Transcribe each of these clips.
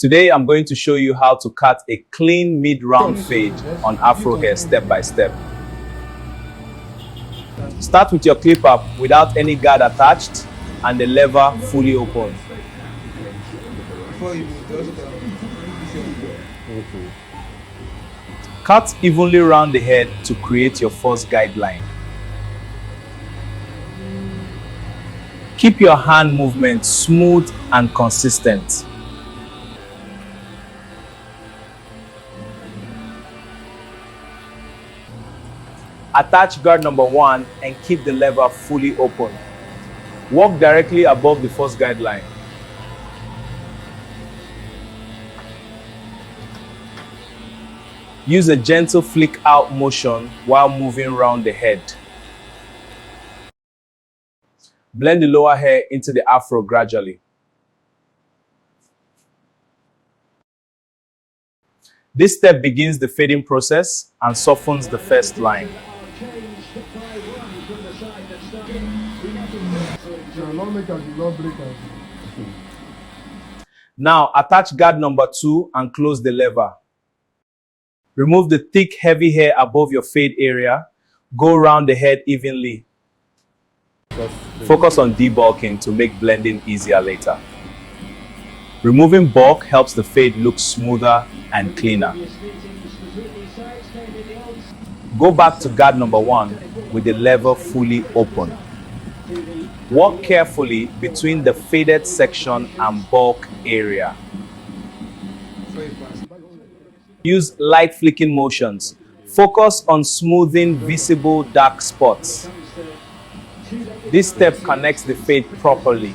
Today, I'm going to show you how to cut a clean mid-round fade on Afro hair step by step. Start with your clipper without any guard attached and the lever fully open. Cut evenly around the head to create your first guideline. Keep your hand movement smooth and consistent. Attach guard number 1 and keep the lever fully open. Walk directly above the first guideline. Use a gentle flick out motion while moving around the head. Blend the lower hair into the afro gradually. This step begins the fading process and softens the first line. Now attach guard number 2 and close the lever. Remove the thick, heavy hair above your fade area. Go around the head evenly. Focus on debulking to make blending easier later. Removing bulk helps the fade look smoother and cleaner. Go back to guard number 1 with the lever fully open. Walk carefully between the faded section and bulk area. Use light flicking motions. Focus on smoothing visible dark spots. This step connects the fade properly.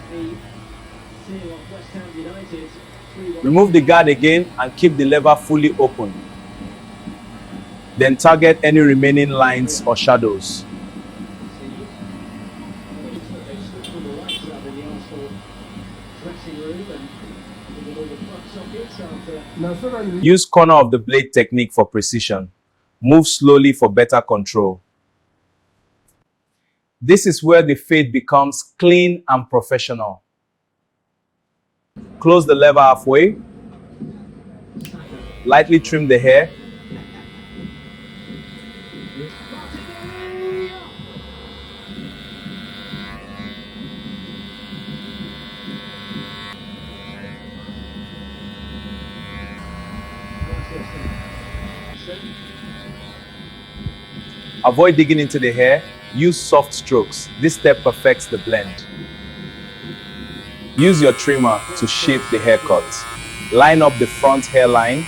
Remove the guard again and keep the lever fully open. Then target any remaining lines or shadows. Use corner of the blade technique for precision. Move slowly for better control. This is where the fade becomes clean and professional. Close the lever halfway. Lightly trim the hair. Avoid digging into the hair. Use soft strokes. This step perfects the blend. Use your trimmer to shape the haircut. Line up the front hairline.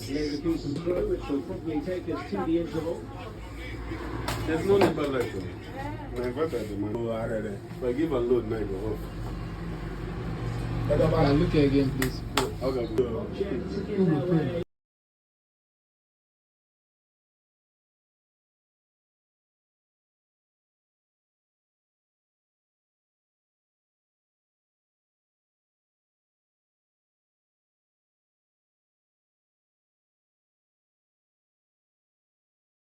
Which will probably take us to the interval. There's no need for that. But give a load now. Look again, please. Okay.